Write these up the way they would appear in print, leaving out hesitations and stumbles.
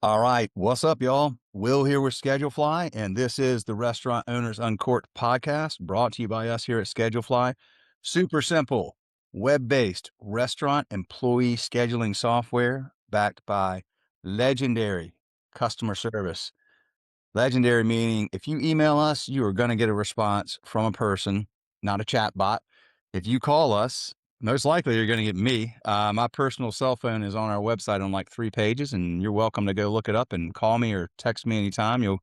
All right. What's up, y'all? Will here with Schedulefly, and this is the Restaurant Owners Uncorked podcast brought to you by us here at Schedulefly. Super simple, web-based restaurant employee scheduling software backed by legendary customer service. Legendary meaning if you email us, you are going to get a response from a person, not a chat bot. If you call us, most likely you're going to get me. My personal cell phone is on our website on like 3 pages, and you're welcome to go look it up and call me or text me anytime. You'll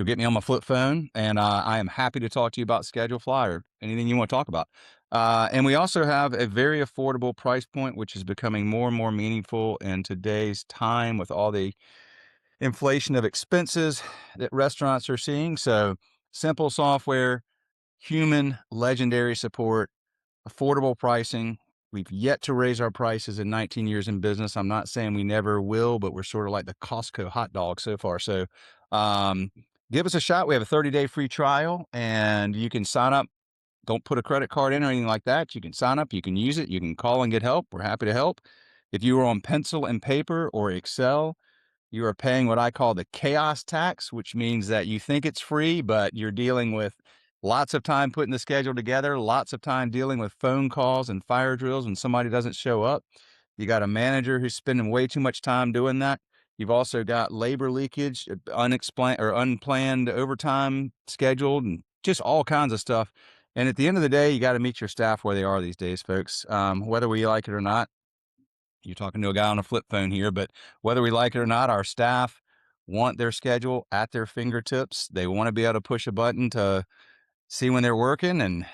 get me on my flip phone, and I am happy to talk to you about Schedulefly or anything you want to talk about. And we also have a very affordable price point, which is becoming more and more meaningful in today's time with all the inflation of expenses that restaurants are seeing. So simple software, human legendary support, affordable pricing. We've yet to raise our prices in 19 years in business. I'm not saying we never will, but we're sort of like the Costco hot dog so far. So um, give us a shot. We have a 30-day free trial, and you can sign up. Don't put a credit card in or anything like that. You can sign up. You can use it. You can call and get help. We're happy to help. If you are on pencil and paper or Excel, you are paying what I call the chaos tax, which means that you think it's free, but you're dealing with lots of time putting the schedule together, lots of time dealing with phone calls and fire drills when somebody doesn't show up. You got a manager who's spending way too much time doing that. You've also got labor leakage, unexplained or unplanned overtime scheduled, and just all kinds of stuff. And at the end of the day, you got to meet your staff where they are these days, folks. Whether we like it or not, you're talking to a guy on a flip phone here, but whether we like it or not, our staff want their schedule at their fingertips. They want to be able to push a button to see when they're working and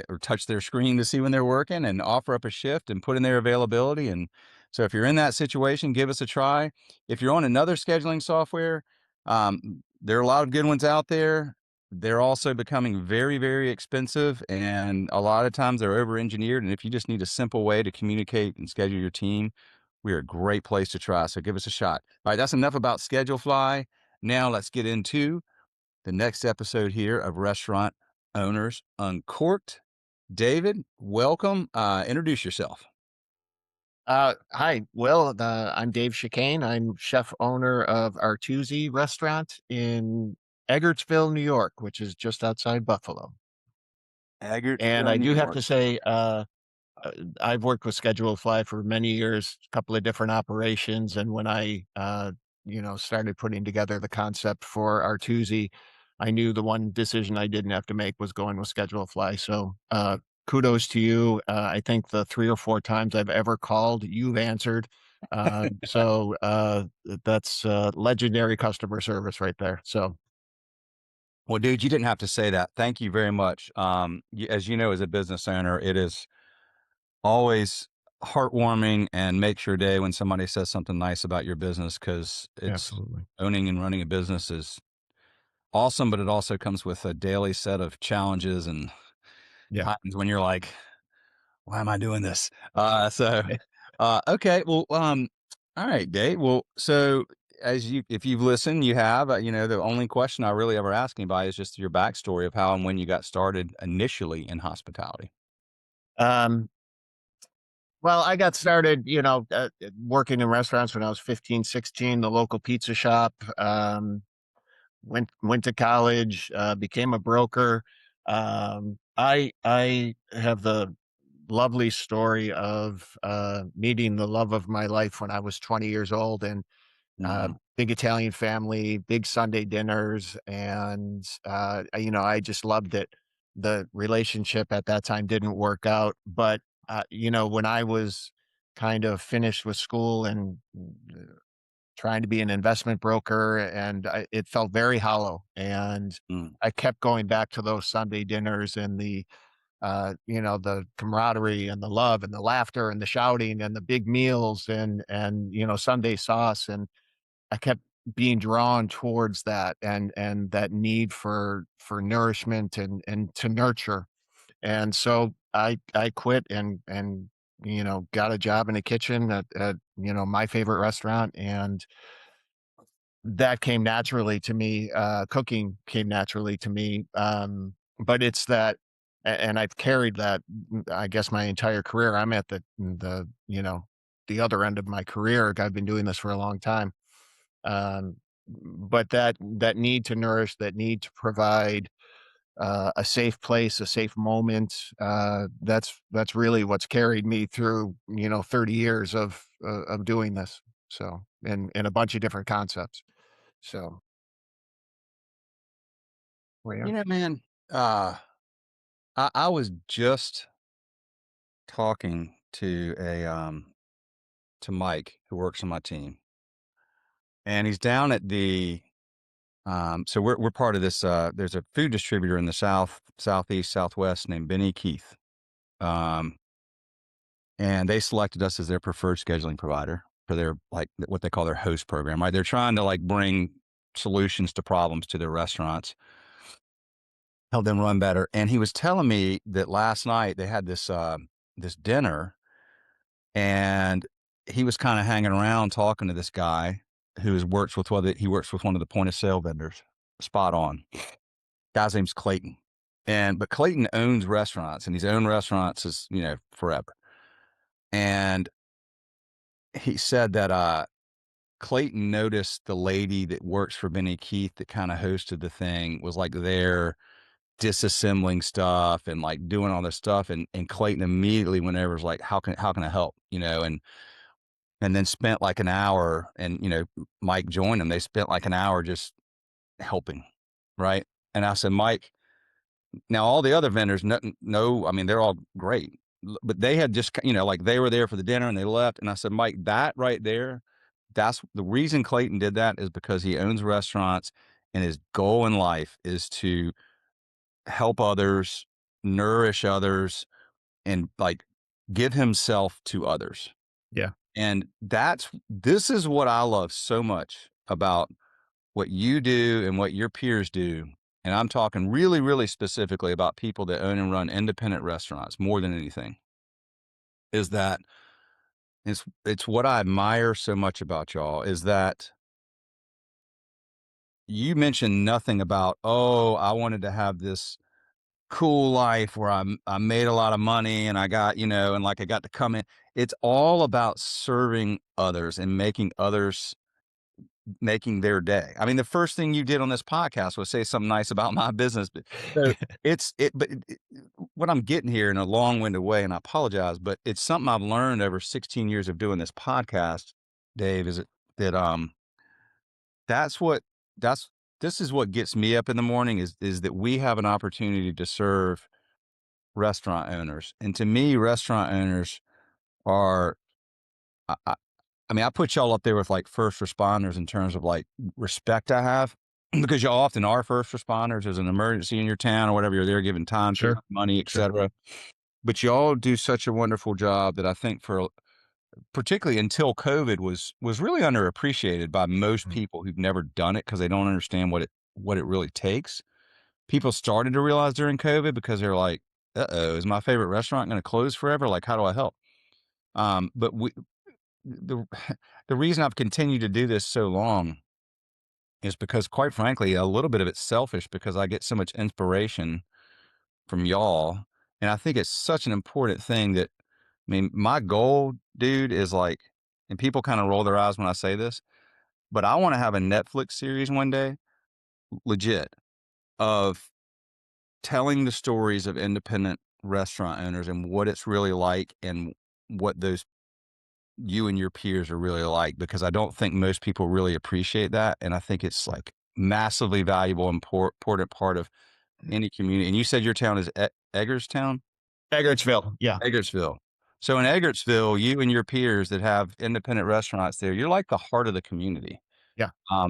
or touch their screen to see when they're working and offer up a shift and put in their availability. And so if you're in that situation, give us a try. If you're on another scheduling software, there are a lot of good ones out there. They're also becoming very, very expensive, and a lot of times they're over engineered. And if you just need a simple way to communicate and schedule your team, we're a great place to try. So give us a shot. All right, that's enough about Schedulefly. Now let's get into the next episode here of Restaurant Owners Uncorked. David, welcome. Introduce yourself. Hi, Will. I'm Dave Chicane. I'm chef owner of Artusi restaurant in Eggertsville, New York, which is just outside Buffalo. And Eggertsville, I New do have York. to say, I've worked with Schedulefly for many years, a couple of different operations. And when I started putting together the concept for Artusi, I knew the one decision I didn't have to make was going with Schedulefly. So, kudos to you. I think the 3 or 4 times I've ever called, you've answered. So that's legendary customer service right there. So, Well, dude, you didn't have to say that. Thank you very much. As you know, as a business owner, it is always heartwarming and makes your day when somebody says something nice about your business, because it's absolutely. owning and running a business is awesome, but it also comes with a daily set of challenges and Yeah. times when you're like, why am I doing this? Okay. Well, all right, Dave. Well, so if you've listened, you have, the only question I really ever ask anybody is just your backstory of how and when you got started initially in hospitality. Um, Well, I got started, working in restaurants when I was 15, 16. The local pizza shop, went to college, became a broker. I have the lovely story of, meeting the love of my life when I was 20 years old, and, Mhm. big Italian family, big Sunday dinners, and, I just loved it. The relationship at that time didn't work out, but, when I was kind of finished with school and trying to be an investment broker, and it felt very hollow. And Mm. I kept going back to those Sunday dinners and the camaraderie and the love and the laughter and the shouting and the big meals and Sunday sauce. And I kept being drawn towards that and that need for nourishment and to nurture. And so I quit and got a job in the kitchen at my favorite restaurant, and that came naturally to me. Cooking came naturally to me. But it's that, and I've carried that, I guess, my entire career. I'm at the other end of my career. I've been doing this for a long time. Um, but that need to nourish, that need to provide a safe place, a safe moment. That's really what's carried me through, 30 years of doing this. So, in a bunch of different concepts. So, well, yeah, Man, uh, I was just talking to Mike, who works on my team, and he's down at so we're part of this, there's a food distributor in the southeast, southwest named Benny Keith. Um, and they selected us as their preferred scheduling provider for their, like, what they call their host program, right? They're trying to, like, bring solutions to problems to their restaurants, help them run better. And he was telling me that last night they had this dinner, and he was kind of hanging around talking to this guy he works with one of the point of sale vendors. Spot on. Guy's name's Clayton. But Clayton owns restaurants, and he's owned restaurants as, forever. And he said that Clayton noticed the lady that works for Benny Keith that kind of hosted the thing was like there disassembling stuff and like doing all this stuff. And Clayton immediately went over, was like, how can I help? And then spent like an hour, and Mike joined them. They spent like an hour just helping. Right. And I said, Mike, now all the other vendors, no, I mean, they're all great, but they had just, like they were there for the dinner and they left. And I said, Mike, that right there, that's the reason Clayton did that, is because he owns restaurants, and his goal in life is to help others, nourish others, and like give himself to others. yeah. And this is what I love so much about what you do and what your peers do. And I'm talking really, really specifically about people that own and run independent restaurants more than anything, is that it's what I admire so much about y'all, is that you mentioned nothing about, oh, I wanted to have this cool life where I made a lot of money and I got, and like I got to come in. It's all about serving others and making their day. I mean, the first thing you did on this podcast was say something nice about my business. But so what I'm getting here in a long-winded way, and I apologize, but it's something I've learned over 16 years of doing this podcast, Dave, is that that's what that's this is what gets me up in the morning, is that we have an opportunity to serve restaurant owners. And to me, restaurant owners are, I, I, I mean, I put y'all up there with like first responders in terms of like respect I have, because y'all often are first responders. There's an emergency in your town or whatever, you're there giving time, Sure, money, sure. etc. But y'all do such a wonderful job that I think, for particularly until COVID, was really underappreciated by most Mm. people who've never done it, because they don't understand what it really takes. People started to realize during COVID, because they're like, "Uh-oh, is my favorite restaurant going to close forever? Like, how do I help?" But the the reason I've continued to do this so long is because, quite frankly, a little bit of it's selfish, because I get so much inspiration from y'all, and I think it's such an important thing that, I mean, my goal, dude, is like, and people kind of roll their eyes when I say this, but I want to have a Netflix series one day, legit, of telling the stories of independent restaurant owners and what it's really like, and what those you and your peers are really like, because I don't think most people really appreciate that. And I think it's like massively valuable, important part of any community. And you said your town is Eggerstown? Eggertsville, yeah, Eggertsville. So in Eggertsville, you and your peers that have independent restaurants there, you're like the heart of the community. yeah.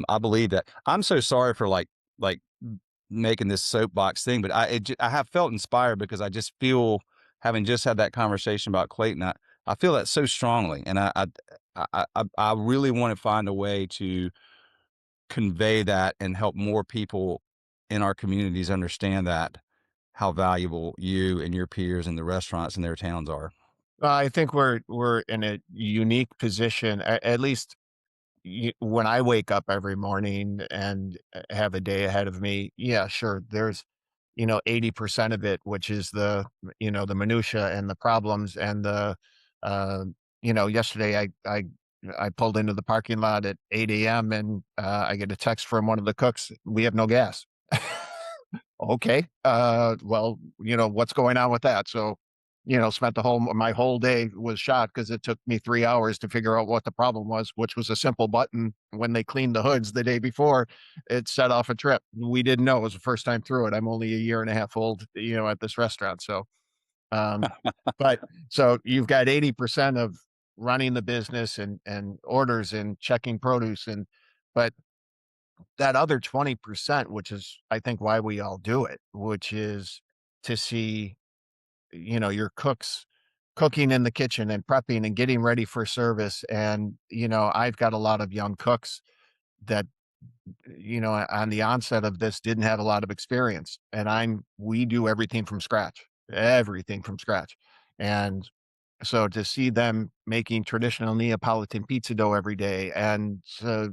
I believe that. I'm so sorry for like making this soapbox thing, but I have felt inspired, because I just feel, having just had that conversation about Clayton, I feel that so strongly, and I really want to find a way to convey that and help more people in our communities understand that, how valuable you and your peers and the restaurants in their towns are. I think we're in a unique position, at least when I wake up every morning and have a day ahead of me. Yeah, sure. There's 80% of it, which is the minutia and the problems and the, yesterday I I pulled into the parking lot at 8 a.m. and I get a text from one of the cooks. We have no gas. Okay. Well, what's going on with that? So, spent my whole day was shot because it took me 3 hours to figure out what the problem was, which was a simple button. When they cleaned the hoods the day before, it set off a trip. We didn't know. It was the first time through it. I'm only a year and a half old, at this restaurant. So, um, but so you've got 80% of running the business and orders and checking produce but that other 20%, which is I think why we all do it, which is to see, your cooks cooking in the kitchen and prepping and getting ready for service. And, I've got a lot of young cooks that, on the onset of this didn't have a lot of experience. And we do everything from scratch. And so to see them making traditional Neapolitan pizza dough every day and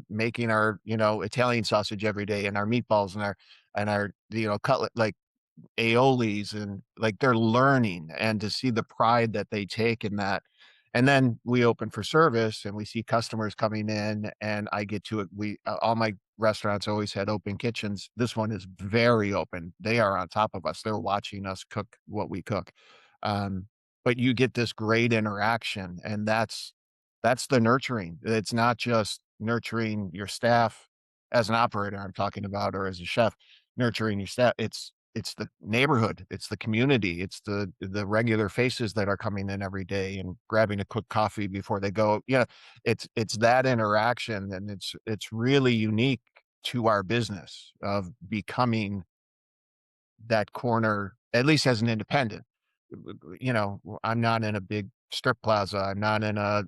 making our, Italian sausage every day and our meatballs and our, cutlet, like aiolis, and like they're learning, and to see the pride that they take in that. And then we open for service and we see customers coming in, and I get to it. All my restaurants always had open kitchens. This one is very open. They are on top of us. They're watching us cook what we cook. Um, but you get this great interaction, and that's the nurturing. It's not just nurturing your staff as an operator I'm talking about, or as a chef, nurturing your staff. It's the neighborhood, it's the community, it's the regular faces that are coming in every day and grabbing a quick coffee before they go. It's that interaction, and it's really unique to our business of becoming that corner, at least as an independent. I'm not in a big strip plaza. I'm not in a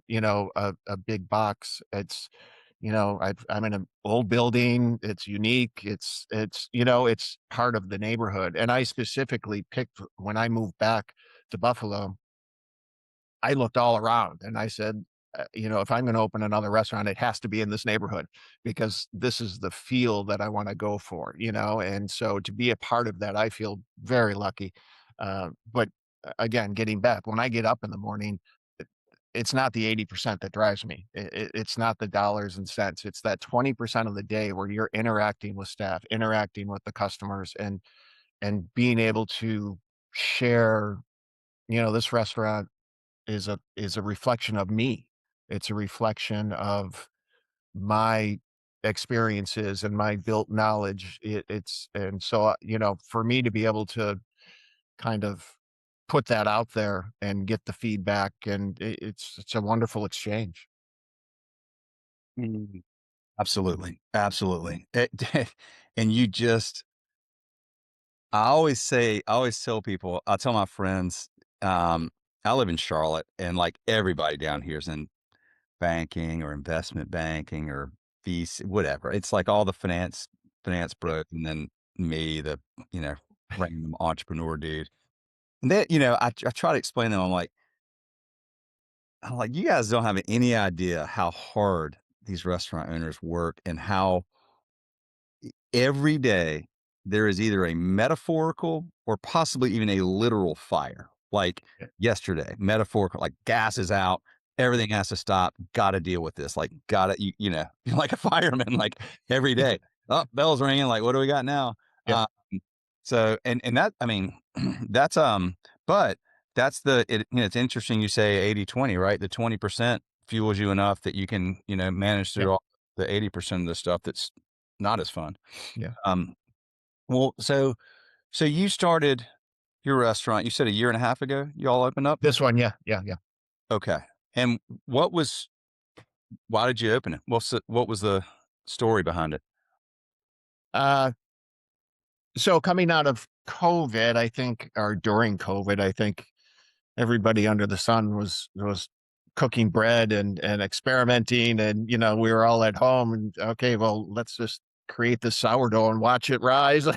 big box. I'm in an old building. It's unique. It's part of the neighborhood. And I specifically picked, when I moved back to Buffalo, I looked all around and I said, if I'm going to open another restaurant, it has to be in this neighborhood because this is the feel that I want to go for. And so to be a part of that, I feel very lucky. But again, getting back, when I get up in the morning, it's not the 80% that drives me. It's not the dollars and cents. It's that 20% of the day where you're interacting with staff, interacting with the customers, and being able to share, this restaurant is a reflection of me. It's a reflection of my experiences and my built knowledge. And so, for me to be able to kind of put that out there and get the feedback, and it's a wonderful exchange. Mm. Absolutely, absolutely. And you just I always tell people, I tell my friends, um, I live in Charlotte, and, like, everybody down here is in banking or investment banking or VC, whatever. It's like all the finance Yeah, bros, and then me, the, you know, random entrepreneur dude. And then, I try to explain to them, I'm like, "You guys don't have any idea how hard these restaurant owners work, and how every day there is either a metaphorical or possibly even a literal fire. Like yeah, yesterday, metaphorical, like gas is out, everything has to stop, got to deal with this. Like, got to, you're like a fireman, like every day. Oh, bells ringing. Like, what do we got now? yeah, Uh, so, and that, I mean, that's, but that's it's interesting you say 80/20, right? The 20% fuels you enough that you can, manage yeah, through all the 80% of the stuff that's not as fun. yeah. Um, well, so you started your restaurant, you said a year and a half ago you all opened up? This one, yeah, yeah, yeah. Okay. And why did you open it? What was the story behind it? Uh, so coming out of COVID, I think, or during COVID, I think everybody under the sun was cooking bread and experimenting, and we were all at home, and okay, well, let's just create this sourdough and watch it rise,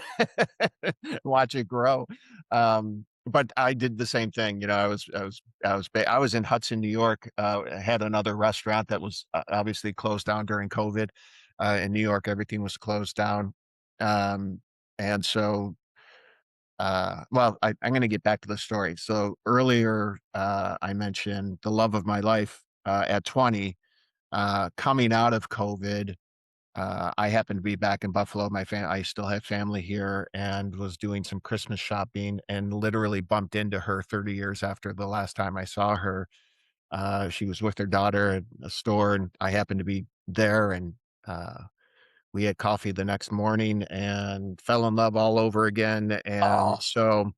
watch it grow. But I did the same thing. I was in Hudson, New York. I had another restaurant that was obviously closed down during COVID. In New York, everything was closed down. um, and so well, I'm going to get back to the story. So earlier, I mentioned the love of my life at 20. Coming out of COVID, I happened to be back in Buffalo. I still have family here, and was doing some Christmas shopping and literally bumped into her 30 years after the last time I saw her. She was with her daughter at a store, and I happened to be there, and we had coffee the next morning and fell in love all over again. And Oh, so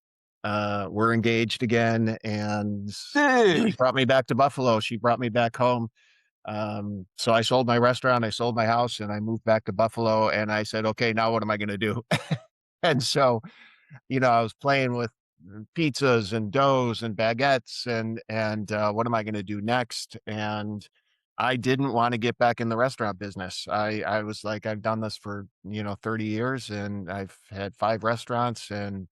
we're engaged again, and she dude. brought me back to Buffalo. She brought me back home. So I sold my restaurant, I sold my house, and I moved back to Buffalo. And I said, okay, now what am I going to do? And so, I was playing with pizzas and doughs and baguettes, and what am I going to do next? And I didn't want to get back in the restaurant business. I was like, I've done this for 30 years, and I've had 5 restaurants, and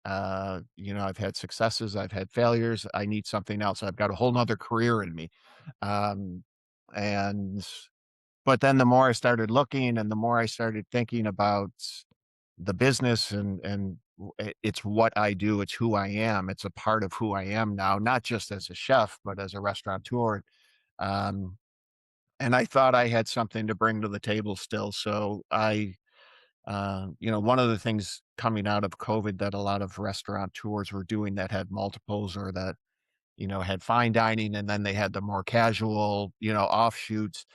I've had successes, I've had failures. I need something else. I've got a whole nother career in me. Um, and but then the more I started looking, and the more I started thinking about the business, it's what I do, it's who I am, it's a part of who I am now, not just as a chef, but as a restaurateur. Um, and I thought I had something to bring to the table still. So one of the things coming out of COVID that a lot of restaurateurs were doing that had multiples, or that, had fine dining, and then they had the more casual, offshoots.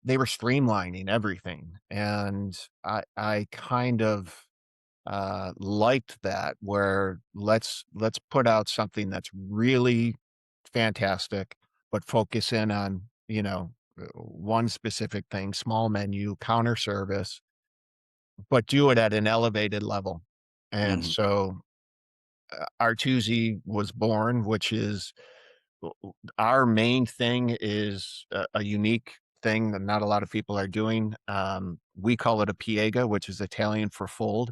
They were streamlining everything. And I kind of liked that, where let's put out something that's really fantastic, but focus in on, one specific thing, small menu, counter service, but do it at an elevated level. And Mhm. so Artusi was born, which is our main thing is a unique thing that not a lot of people are doing. We call it a piega, which is Italian for fold.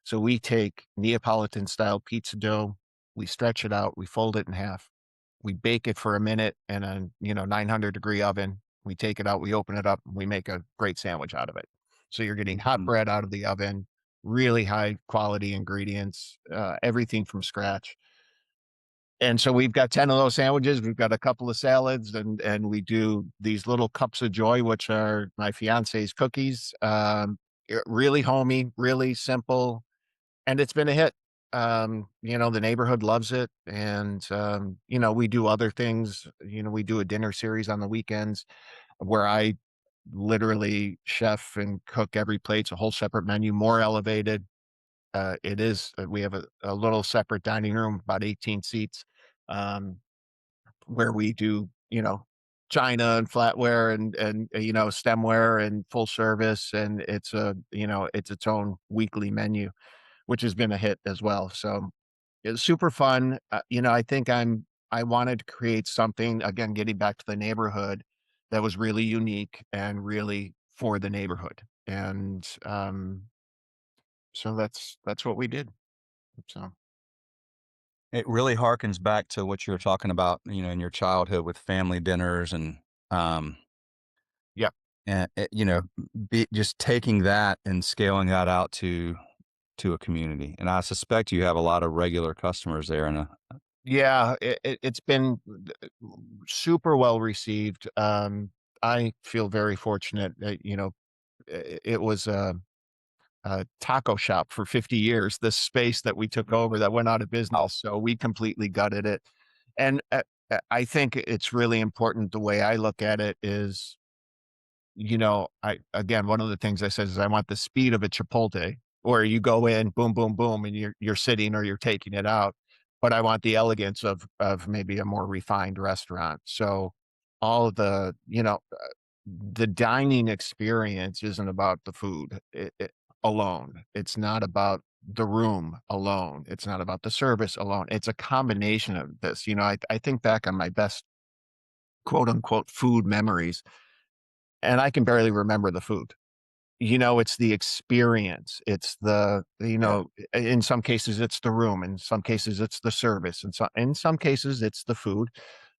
So we take Neapolitan style pizza dough, we stretch it out, we fold it in half, we bake it for a minute in a 900-degree oven. We take it out, we open it up, and we make a great sandwich out of it. So you're getting hot Mhm. bread out of the oven, really high quality ingredients, everything from scratch. And so we've got 10 of those sandwiches, we've got a couple of salads, and we do these little cups of joy, which are my fiance's cookies. Really homey, really simple, and it's been a hit. The neighborhood loves it, and, we do other things. We do a dinner series on the weekends where I literally chef and cook every plate. It's a whole separate menu, more elevated. We have a little separate dining room, about 18 seats, um, where we do, china and flatware, and stemware and full service. And it's its own weekly menu, which has been a hit as well. So it's super fun. I think I wanted to create something, again, getting back to the neighborhood, that was really unique and really for the neighborhood. And so that's what we did. So, It really harkens back to what you were talking about, in your childhood with family dinners um, yeah. and just taking that and scaling that out to a community. And I suspect you have a lot of regular customers there. And Yeah, it's been super well received. I feel very fortunate that, it was a taco shop for 50 years, this space that we took over that went out of oh, business. So we completely gutted it. And I think it's really important. The way I look at it is, again, one of the things I said is I want the speed of a Chipotle, where you go in, boom, boom, boom, and you're sitting or you're taking it out. But I want the elegance of maybe a more refined restaurant. So all of the dining experience isn't about the food alone. It's not about the room alone. It's not about the service alone. It's a combination of this. I think back on my best quote unquote food memories, and I can barely remember the food. It's the experience. It's yeah. in some cases it's the room, in some cases it's the service, and in some cases it's the food,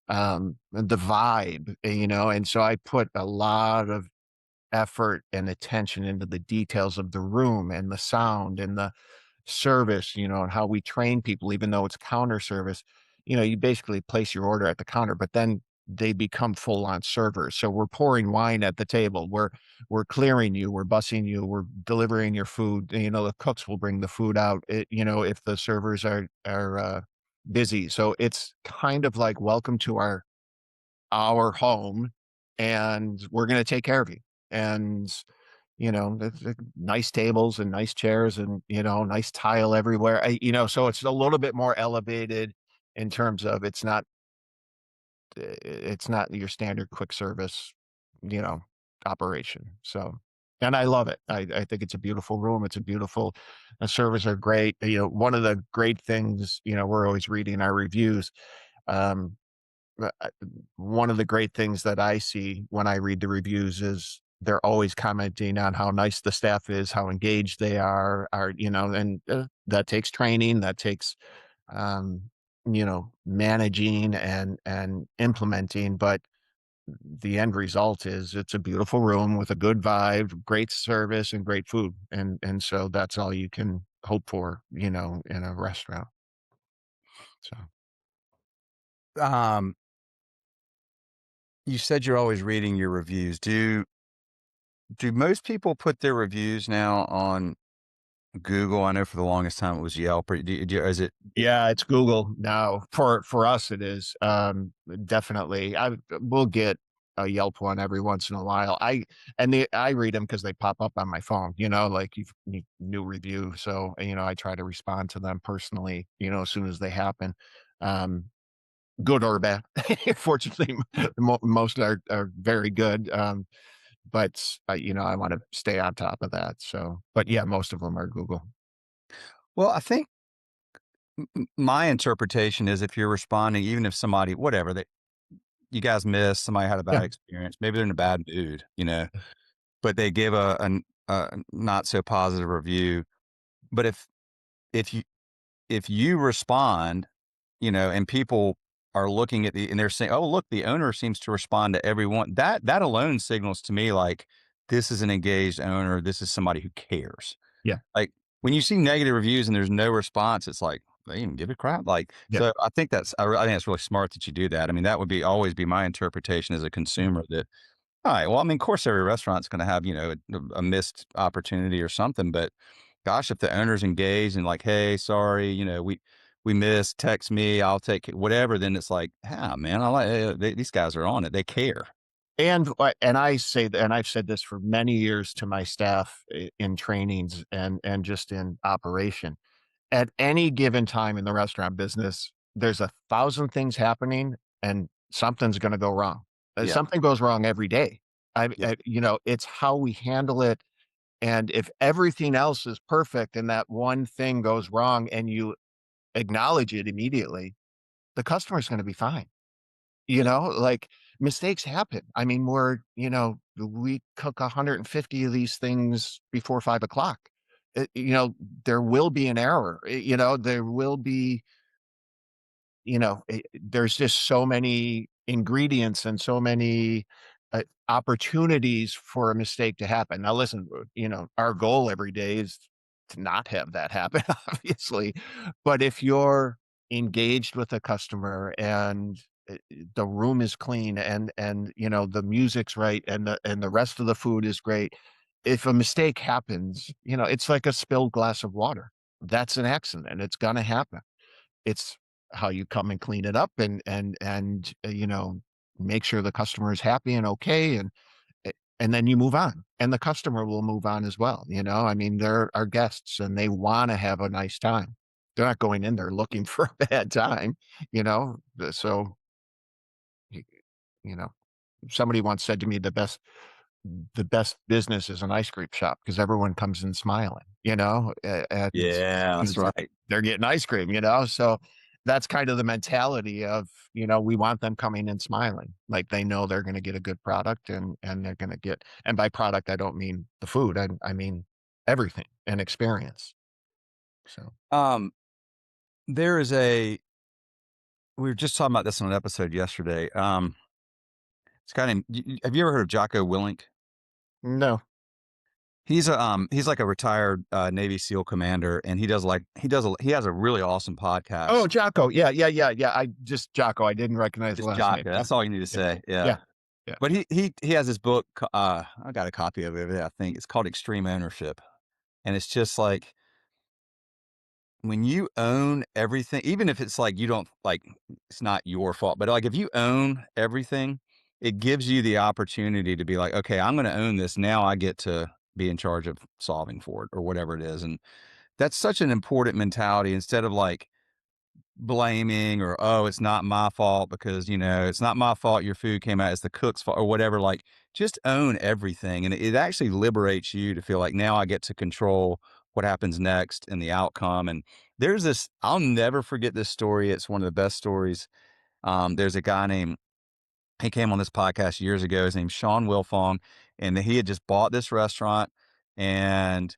the vibe, and so I put a lot of effort and attention into the details of the room and the sound and the service, and how we train people, even though it's counter service. You basically place your order at the counter, but then they become full-on servers. So we're pouring wine at the table. We're clearing you, we're bussing you, we're delivering your food. You know, the cooks will bring the food out, if the servers are busy. So it's kind of like welcome to our home, and we're gonna take care of you. And, the nice tables and nice chairs and, nice tile everywhere. So it's a little bit more elevated in terms of it's not your standard quick service, you know, operation. So, and I love it. I think it's a beautiful room. It's a beautiful, the servers are great. One of the great things, we're always reading our reviews. Um, One of the great things that I see when I read the reviews is they're always commenting on how nice the staff is, how engaged they and that takes training, that takes um, managing and implementing. But the end result is it's a beautiful room with a good vibe, great service, and great food. And so that's all you can hope for, in a restaurant. So Um, you said you're always reading your reviews. Do most people put their reviews now on Google? I know for the longest time it was Yelp. Or is it? yeah, it's Google now. For us, it is definitely. We'll get a Yelp one every once in a while. I read them because they pop up on my phone. Like new review. So I try to respond to them personally. As soon as they happen. Um, Good or bad. Fortunately, most are very good. But I want to stay on top of that. So, but yeah, most of them are Google. Well, I think my interpretation is if you're responding, even if somebody, whatever, that you guys missed, somebody had a Yeah, bad experience, maybe they're in a bad mood, but they give a not so positive review. But if you if you respond, and people are looking at and they're saying, "Oh, look, the owner seems to respond to everyone." That alone signals to me like this is an engaged owner. This is somebody who cares. yeah, Like when you see negative reviews and there's no response, it's like they even give a crap. Like yeah. so, I think it's really smart that you do that. I mean, that would be always be my interpretation as a consumer that all right. Well, I mean, of course, every restaurant's going to have, a missed opportunity or something. But gosh, if the owner's engaged and like, hey, sorry, we missed, text me, I'll take it, whatever. Then it's like, ah, man, I like these guys are on it. They care. And I say that, and I've said this for many years to my staff in trainings and just in operation. At any given time in the restaurant business, there's 1,000 things happening, and something's going to go wrong. Yeah. Something goes wrong every day. Yeah. It's how we handle it. And if everything else is perfect and that one thing goes wrong, and you acknowledge it immediately, the customer's going to be fine. Like mistakes happen. I mean, we cook 150 of these things before 5 o'clock. There will be an error. There will be, there's just so many ingredients and so many opportunities for a mistake to happen. Now, listen, our goal every day is to not have that happen, obviously. But if you're engaged with a customer and the room is clean and the music's right and the rest of the food is great, if a mistake happens, it's like a spilled glass of water. That's an accident. It's gonna happen. It's how you come and clean it up and make sure the customer is happy and okay, and then you move on, and the customer will move on as well. I mean, they're our guests and they want to have a nice time. They're not going in there looking for a bad time, you know. So y- you know, somebody once said to me, the best business is an ice cream shop because everyone comes in smiling, and Yeah, that's because right. they're getting ice cream, so that's kind of the mentality of, we want them coming in smiling, like they know they're going to get a good product, and they're going to get, and by product I don't mean the food, I mean everything and experience. So Um, there is we were just talking about this on an episode yesterday. It's kind of, have you ever heard of Jocko Willink? no. He's like a retired Navy SEAL commander, and he has a really awesome Oh, podcast. Jocko. Yeah, yeah, yeah, yeah. Jocko. I didn't recognize the Just last name. Jocko. Yeah, That's all you need to yeah, say. Yeah. yeah, yeah. But he has his book. I got a copy of it. I think it's called Extreme Ownership, and it's just like when you own everything, even if it's like you don't like, it's not your fault, but like if you own everything, it gives you the opportunity to be like, okay, I'm going to own this. Now I get to be in charge of solving for it or whatever it is. And that's such an important mentality instead of like blaming or, oh, it's not my fault because, it's not my fault your food came out, it's the cook's fault or whatever. Like just own everything. And it actually liberates you to feel like now I get to control what happens next and the outcome. And there's this, I'll never forget this story. It's one of the best stories. There's a guy named, he came on this podcast years ago. His name's Sean Wilfong, and he had just bought this restaurant and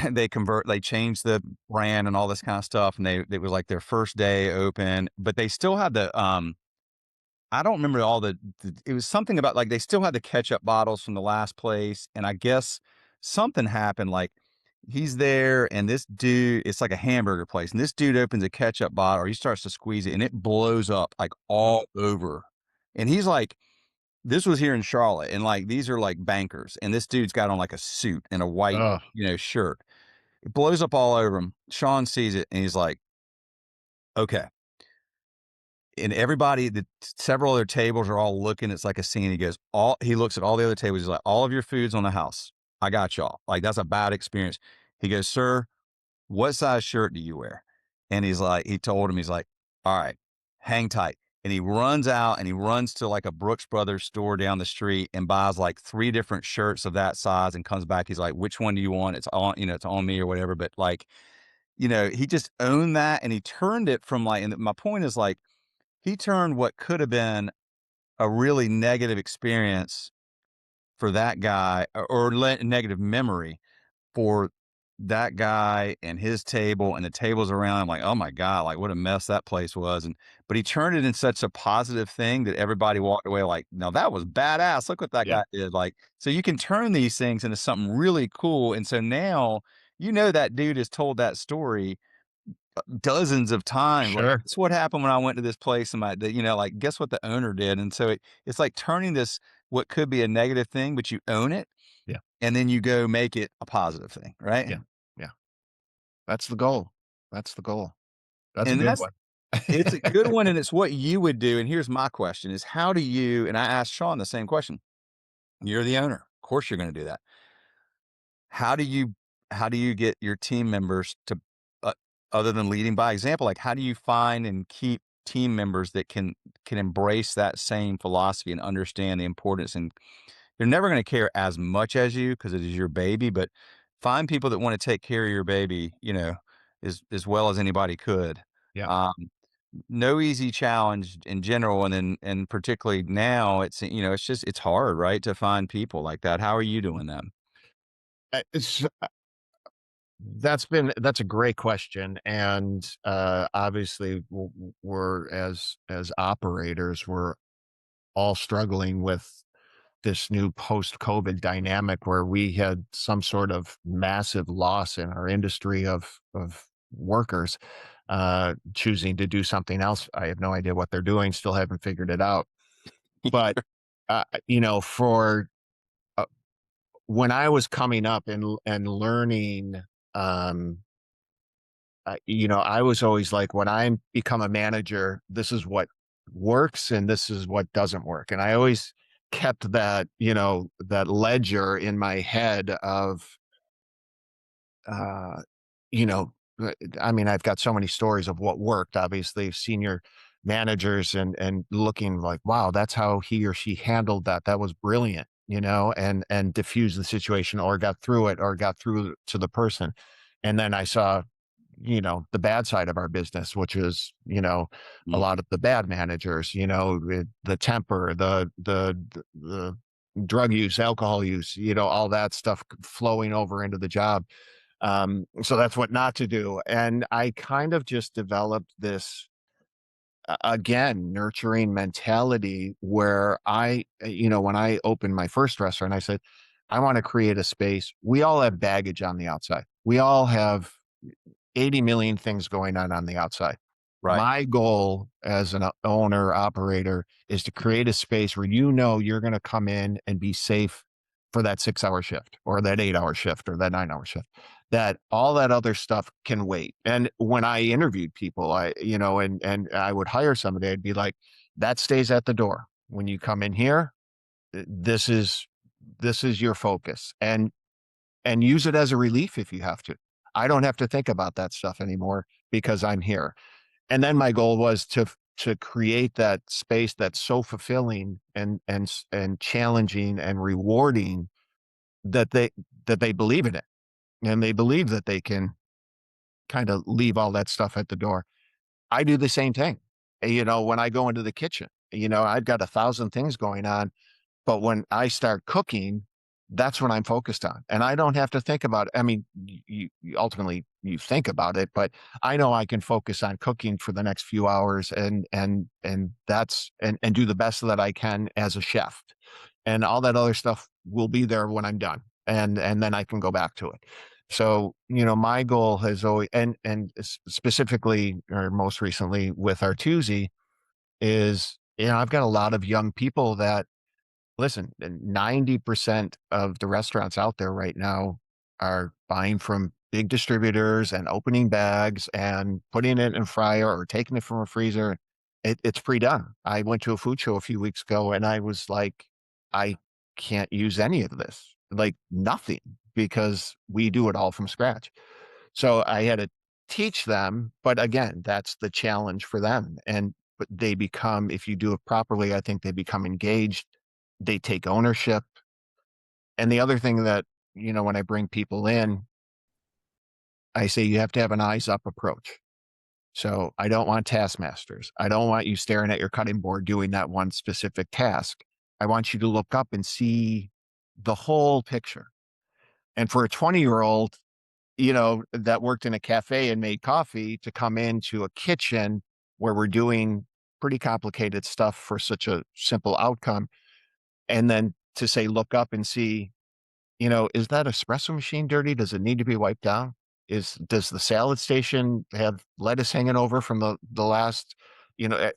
they changed the brand and all this kind of stuff, and it was like their first day open, but they still had I don't remember all it was something about like they still had the ketchup bottles from the last place, and I guess something happened, like he's there and this dude, it's like a hamburger place, and this dude opens a ketchup bottle or he starts to squeeze it and it blows up like all over. And he's like, this was here in Charlotte, and like these are like bankers, and this dude's got on like a suit and a white, Oh, shirt. It blows up all over him. Sean sees it and he's like, okay. And everybody, several other tables are all looking. It's like a scene. He looks at all the other tables. He's like, all of your food's on the house. I got y'all. Like, that's a bad experience. He goes, sir, what size shirt do you wear? And he told him, he's like, all right, hang tight. And he runs out and he runs to like a Brooks Brothers store down the street and buys like 3 different shirts of that size and comes back. He's like, which one do you want? It's on, it's on me or whatever. But like, he just owned that and he turned it from like, and my point is like, he turned what could have been a really negative experience for that guy or negative memory for that guy and his table and the tables around him. Like, oh my God, like what a mess that place was. But he turned it in such a positive thing that everybody walked away like, no, that was badass. Look what that yeah, guy did. Like, so you can turn these things into something really cool. And so now, that dude has told that story dozens of times. Like, sure. that's what happened when I went to this place and like, guess what the owner did? And so it's like turning this, what could be a negative thing, but you own it Yeah, and then you go make it a positive thing. Right. yeah, yeah. That's the goal. That's the goal. That's a And good one. it's a good one. And it's what you would do. And here's my question is how do you, and I asked Sean the same question. You're the owner. Of course you're going to do that. How do you get your team members to, uh, other than leading by example, like how do you find and keep team members that can embrace that same philosophy and understand the importance? And they're never going to care as much as you because it is your baby, but find people that want to take care of your baby, as well as anybody could. Yeah. Um, no easy challenge in general, and then and particularly now, it's hard, right, to find people like that. How are you doing that? It's that's a great question, and obviously we're as operators, we're all struggling with this new post-COVID dynamic where we had some sort of massive loss in our industry of workers choosing to do something else. I have no idea what they're doing, still haven't figured it out. But for uh, when I was coming up and learning, um, I was always like, when I become a manager, this is what works and this is what doesn't work. And I always kept that, that ledger in my head of, uh, you know, I mean, I've got so many stories of what worked, obviously, senior managers and looking like, wow, that's how he or she handled that. That was brilliant, and diffused the situation or got through it or got through to the person. And then I saw, the bad side of our business, which is, a Mm. lot of the bad managers, the temper, the drug use, alcohol use, all that stuff flowing over into the job. So that's what not to do. And I kind of just developed this, again, nurturing mentality where when I opened my first restaurant, I said, I want to create a space. We all have baggage on the outside. We all have 80 million things going on the outside. Right. My goal as an owner operator is to create a space where you know you're going to come in and be safe for that 6 hour shift or that 8 hour shift or that 9 hour shift, that all that other stuff can wait. And when I interviewed people, and I would hire somebody, I'd be like, that stays at the door. When you come in here, this is your focus, and use it as a relief if you have to. I don't have to think about that stuff anymore because I'm here. And then my goal was to create that space that's so fulfilling and challenging and rewarding that they believe in it, and they believe that they can kind of leave all that stuff at the door. I do the same thing. When I go into the kitchen, I've got 1,000 things going on, but when I start cooking, that's what I'm focused on. And I don't have to think about it. I mean, you ultimately you think about it, but I know I can focus on cooking for the next few hours and do the best that I can as a chef. And all that other stuff will be there when I'm done. And then I can go back to it. So, my goal has always and specifically or most recently with Artusi is, I've got a lot of young people that listen, 90% of the restaurants out there right now are buying from big distributors and opening bags and putting it in a fryer or taking it from a freezer. It's pre-done. I went to a food show a few weeks ago and I was like, I can't use any of this, like nothing, because we do it all from scratch. So I had to teach them, but again, that's the challenge for them. But they become, if you do it properly, I think they become engaged, they take ownership. And the other thing that, when I bring people in, I say you have to have an eyes up approach. So I don't want taskmasters. I don't want you staring at your cutting board doing that one specific task. I want you to look up and see the whole picture. And for a 20-year-old, that worked in a cafe and made coffee to come into a kitchen where we're doing pretty complicated stuff for such a simple outcome, and then to say, look up and see, is that espresso machine dirty? Does it need to be wiped down? Does the salad station have lettuce hanging over from the last,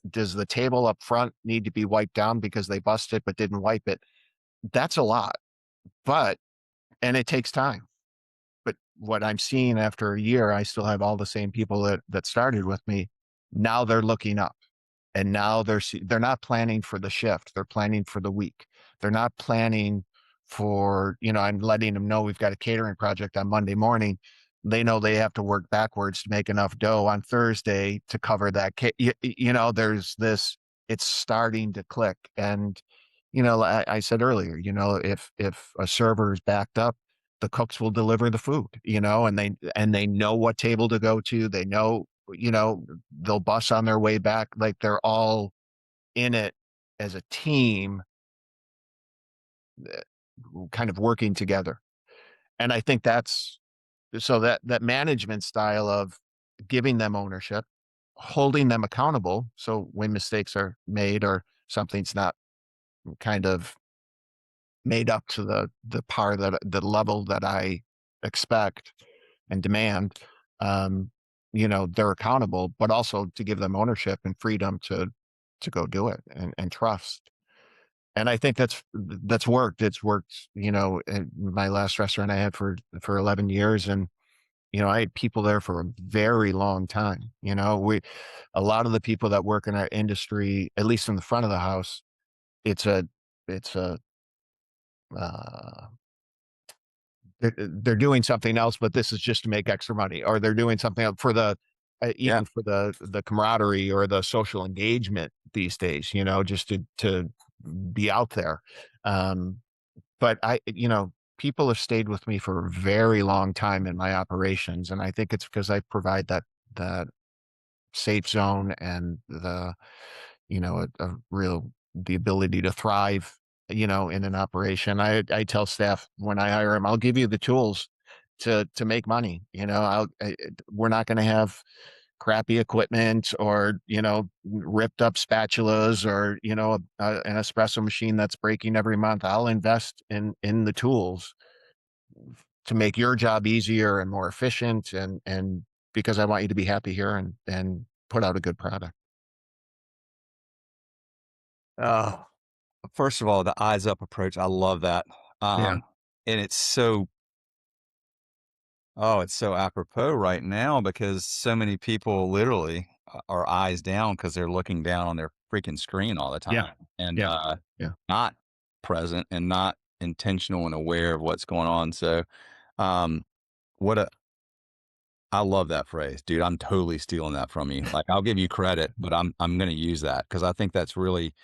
does the table up front need to be wiped down because they busted but didn't wipe it? That's a lot, but, and it takes time. But what I'm seeing after a year, I still have all the same people that started with me. Now they're looking up. And now they're not planning for the shift. They're planning for the week. They're not planning for, I'm letting them know we've got a catering project on Monday morning. They know they have to work backwards to make enough dough on Thursday to cover that. There's this, it's starting to click. And, I said earlier, if a server is backed up, the cooks will deliver the food, and they know what table to go to. They know, they'll bus on their way back. Like they're all in it as a team, uh, kind of working together. And I think that's so that management style of giving them ownership, holding them accountable. So when mistakes are made or something's not kind of made up to the level that I expect and demand, um, they're accountable, but also to give them ownership and freedom to go do it and trust. And I think that's worked. It's worked, in my last restaurant I had for 11 years. And, I had people there for a very long time. A lot of the people that work in our industry, at least in the front of the house, it's a, it's a, uh, they're doing something else, but this is just to make extra money, or they're doing something else for the Yeah. even for the camaraderie or the social engagement these days, just to be out there. Um, but people have stayed with me for a very long time in my operations, and I think it's because I provide that safe zone and a real the ability to thrive, in an operation. I tell staff when I hire them, I'll give you the tools to make money. We're not going to have crappy equipment or, ripped up spatulas or, an espresso machine that's breaking every month. I'll invest in the tools to make your job easier and more efficient and because I want you to be happy here and put out a good product. Oh, first of all, the eyes up approach, I love that. Yeah. Um, and it's so apropos right now because so many people literally are eyes down because they're looking down on their freaking screen all the Yeah. time and Yeah. Yeah. not present and not intentional and aware of what's going on. So, um, what a I love that phrase, dude. I'm totally stealing that from you. Like, I'll give you credit, but I'm going to use that because I think that's really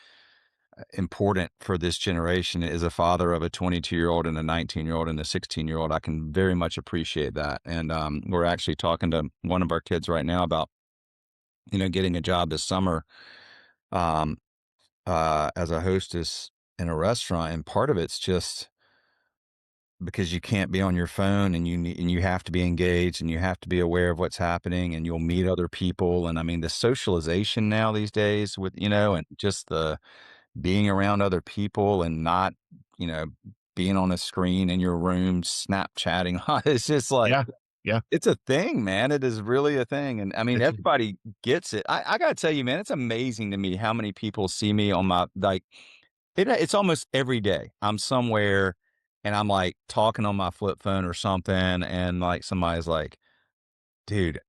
important for this generation. As a father of a 22-year-old and a 19-year-old and a 16-year-old, I can very much appreciate that. And we're actually talking to one of our kids right now about getting a job this summer um, as a hostess in a restaurant, and part of it's just because you can't be on your phone and you have to be engaged and you have to be aware of what's happening and you'll meet other people. And I mean the socialization now these days with and just the being around other people and not, you know, being on a screen in your room, Snapchatting. It's just like, Yeah. Yeah. it's a thing, man. It is really a thing. And I mean, It's everybody gets it. I got to tell you, man, it's amazing to me how many people see me on my, like, it's almost every day. I'm somewhere and I'm like talking on my flip phone or something. And like somebody's like, dude,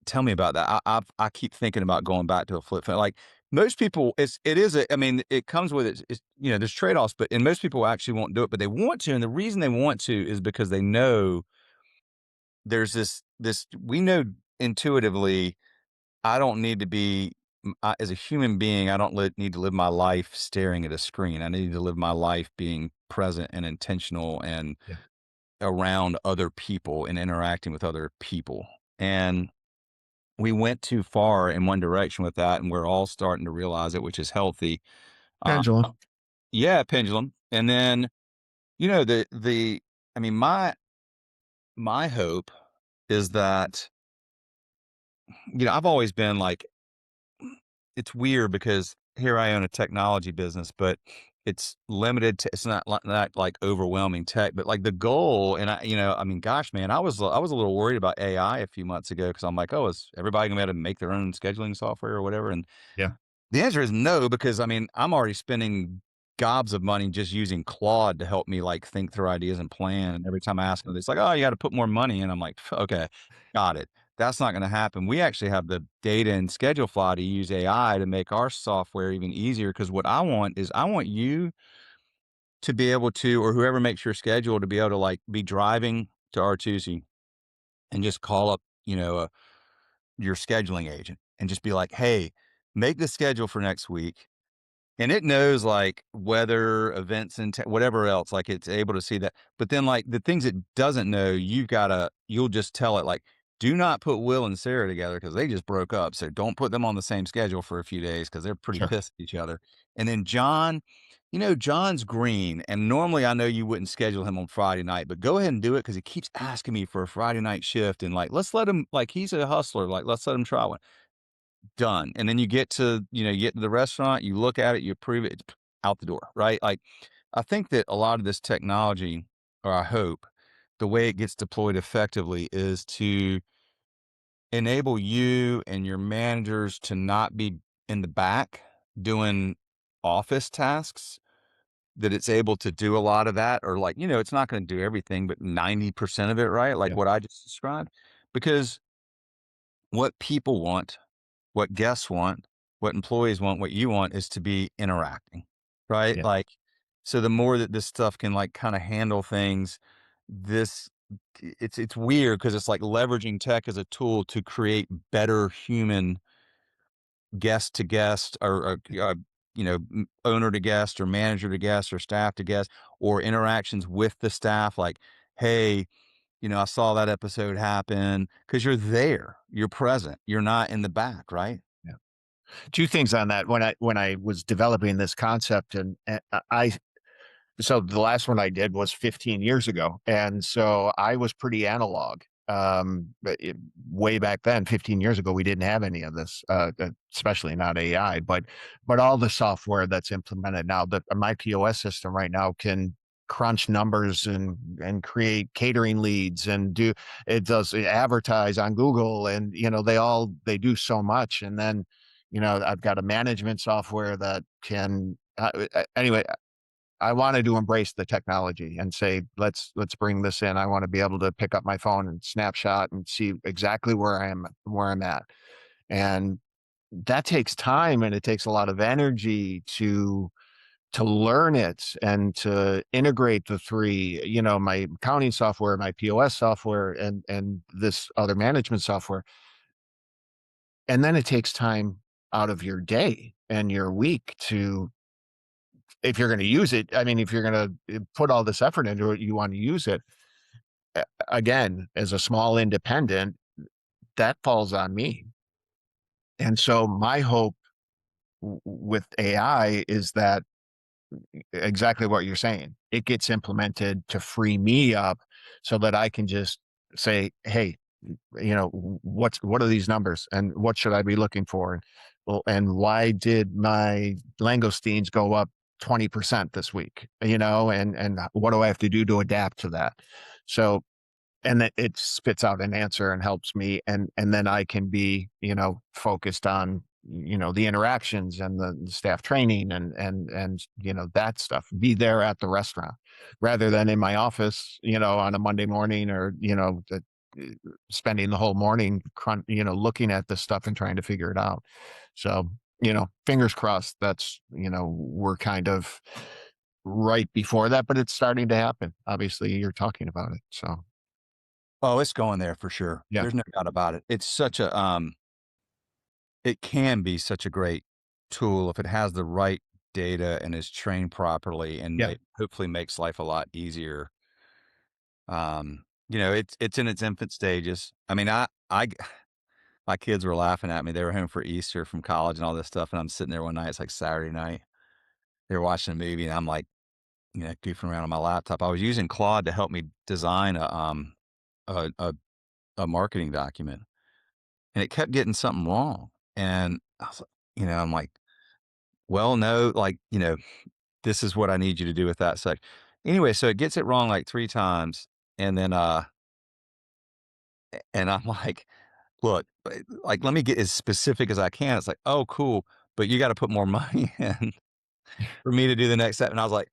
tell me about that. I keep thinking about going back to a flip phone. Like most people, I mean, it comes with it. There's trade offs, but and most people actually won't do it, but they want to. And the reason they want to is because they know there's this. We know intuitively. I don't need to be as a human being. I don't need to live my life staring at a screen. I need to live my life being present and intentional and yeah. around other people and interacting with other people. And we went too far in one direction with that, and we're all starting to realize it, which is healthy. Uh, Pendulum. yeah, pendulum. And then, the I mean, my hope is that, I've always been like, it's weird because here I own a technology business, but it's limited to, it's not like overwhelming tech, but like the goal, and I mean, gosh, man, I was a little worried about AI a few months ago because I'm like, oh, is everybody gonna be able to make their own scheduling software or whatever? And Yeah. the answer is no, because I mean, I'm already spending gobs of money just using Claude to help me like think through ideas and plan. And every time I ask them, it's like, oh, you got to put more money in. I'm like, okay, got it. That's not going to happen. We actually have the data in Schedulefly to use AI to make our software even easier. Because what I want is I want you to be able to, or whoever makes your schedule, to be able to like be driving to Artusi and just call up, your scheduling agent and just be like, hey, make the schedule for next week. And it knows like weather, events, and whatever else. Like it's able to see that. But then, like the things it doesn't know, you'll just tell it like, do not put Will and Sarah together because they just broke up. So don't put them on the same schedule for a few days because they're pretty Sure. pissed at each other. And then John, John's green. And normally I know you wouldn't schedule him on Friday night, but go ahead and do it because he keeps asking me for a Friday night shift. And like, let's let him, like, he's a hustler. Like, let's let him try one. Done. And then you get to the restaurant, you look at it, you approve it, it's out the door, right? Like, I think that a lot of this technology, or I hope, the way it gets deployed effectively is to enable you and your managers to not be in the back doing office tasks, that it's able to do a lot of that, or like, it's not going to do everything, but 90% of it, right? Like Yeah. what I just described. Because what people want, what guests want, what employees want, what you want is to be interacting, right? Yeah. Like, so the more that this stuff can like kind of handle things, this it's weird because it's like leveraging tech as a tool to create better human guest to guest owner to guest or manager to guest or staff to guest or interactions with the staff. Like, hey, I saw that episode happen because you're there, you're present, you're not in the back, right? Yeah. Two things on that. When I was developing this concept and I so the last one I did was 15 years ago. And so I was pretty analog. But way back then, 15 years ago, we didn't have any of this, especially not AI, but all the software that's implemented now. That my POS system right now can crunch numbers and create catering leads and do it does advertise on Google, and they do so much. And then I've got a management software that can anyway. I wanted to embrace the technology and say, let's bring this in. I want to be able to pick up my phone and snapshot and see exactly where I'm at. And that takes time, and it takes a lot of energy to learn it and to integrate the three, my accounting software, my POS software, and this other management software. And then it takes time out of your day and your week to, if you're going to use it, I mean, if you're going to put all this effort into it, you want to use it. Again, as a small independent, that falls on me. And so my hope with AI is that exactly what you're saying. It gets implemented to free me up so that I can just say, hey, what are these numbers and what should I be looking for? And well, and why did my langoustines go up 20% this week? And what do I have to do to adapt to that? So, and that it spits out an answer and helps me, and then I can be focused on the interactions and the staff training and that stuff, be there at the restaurant rather than in my office on a Monday morning, or spending the whole morning looking at this stuff and trying to figure it out. So fingers crossed, that's we're kind of right before that, but it's starting to happen. Obviously you're talking about it, so Oh, it's going there for sure. yeah. There's no doubt about it. It's such a, it can be such a great tool if it has the right data and is trained properly, and Yeah. it hopefully makes life a lot easier. It's in its infant stages. I mean, my kids were laughing at me. They were home for Easter from college and all this stuff, and I'm sitting there one night. It's like Saturday night. They were watching a movie, and I'm like, goofing around on my laptop. I was using Claude to help me design a a, a marketing document, and it kept getting something wrong. And I was, I'm like, well, no, like, this is what I need you to do with that sec. Anyway, so it gets it wrong like 3 times, and then, and I'm like, "Look, like, let me get as specific as I can." It's like, "Oh, cool, but you gotta put more money in for me to do the next step." And I was like,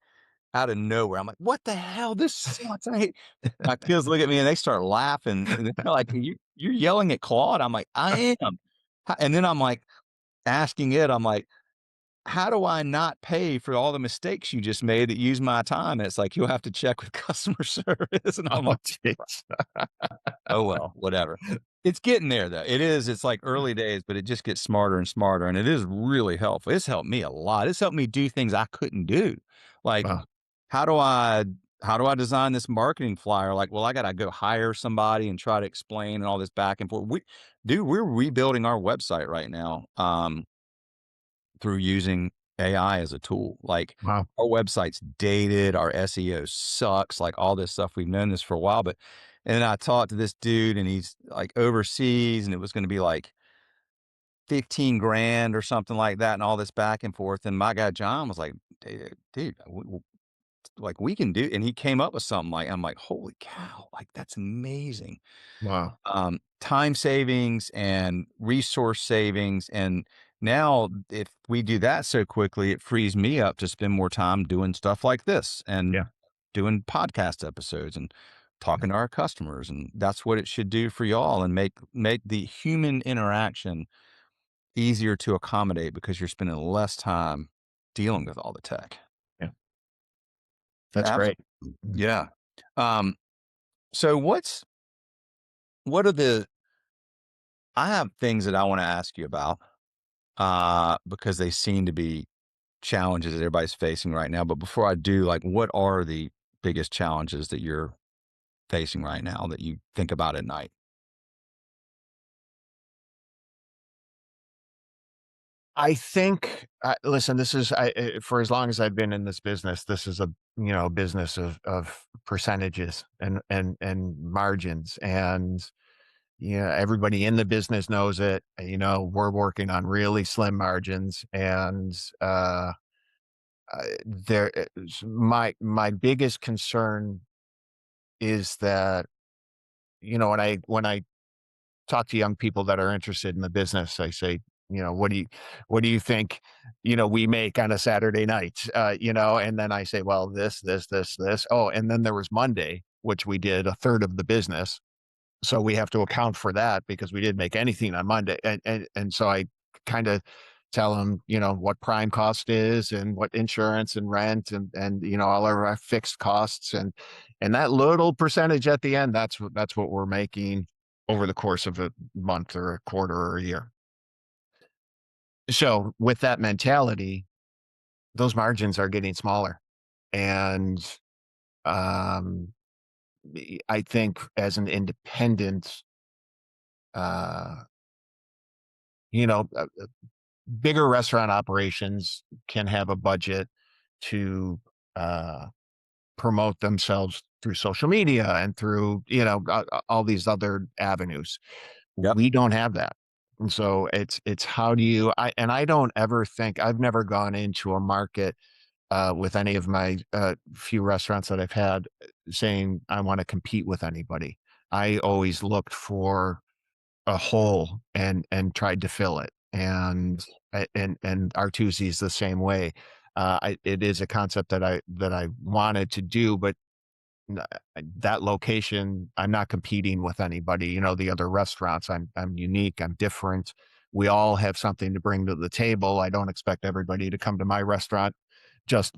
out of nowhere, I'm like, "What the hell? This sucks. I hate." My kids look at me and they start laughing, and they're like, You're yelling at Claude?" I'm like, "I am." And then I'm like, asking it, I'm like, how do I not pay for all the mistakes you just made that use my time? And it's like, you'll have to check with customer service. And I'm Oh, like, jeez. oh, well, whatever. It's getting there though. It is. It's like early days, but it just gets smarter and smarter. And it is really helpful. It's helped me a lot. It's helped me do things I couldn't do. Like, Wow. how do I, how do I design this marketing flyer? Like, well, I got to go hire somebody and try to explain and all this back and forth. We're rebuilding our website right now. Through using AI as a tool. Like, Wow. our website's dated, our SEO sucks, like all this stuff. We've known this for a while, but and then I talked to this dude and he's like overseas, and it was going to be like 15 grand or something like that, and all this back and forth. And my guy John was like, dude, like we can do, and he came up with something like, I'm like, holy cow, like that's amazing. Wow. Time savings and resource savings. And now, if we do that so quickly, it frees me up to spend more time doing stuff like this and Yeah. doing podcast episodes and Yeah. talking to our customers. And that's what it should do for y'all, and make the human interaction easier to accommodate because you're spending less time dealing with all the tech. Yeah. That's great. Absolutely. Yeah. Um, so what are the I have things that I want to ask you about, because they seem to be challenges that everybody's facing right now. But before I do, like, what are the biggest challenges that you're facing right now that you think about at night? I think, listen, this is for as long as I've been in this business, this is a business of percentages and margins, and everybody in the business knows it. We're working on really slim margins, and my biggest concern is that when I talk to young people that are interested in the business, I say, what do you think, we make on a Saturday night? And then I say, well, this. Oh, and then there was Monday, which we did a third of the business. So we have to account for that because we didn't make anything on Monday. And so I kind of tell them, what prime cost is and what insurance and rent and all of our fixed costs and that little percentage at the end, that's what we're making over the course of a month or a quarter or a year. So with that mentality, those margins are getting smaller. And um, I think as an independent, uh, you know, uh, bigger restaurant operations can have a budget to uh, promote themselves through social media and through, all these other avenues. Yep. We don't have that. And so it's how do you and I don't ever think I've never gone into a market with any of my few restaurants that I've had saying I want to compete with anybody. I always looked for a hole and tried to fill it. And Artusi is the same way. It is a concept that I wanted to do, but n- that location, I'm not competing with anybody. The other restaurants, I'm unique, I'm different. We all have something to bring to the table. I don't expect everybody to come to my restaurant just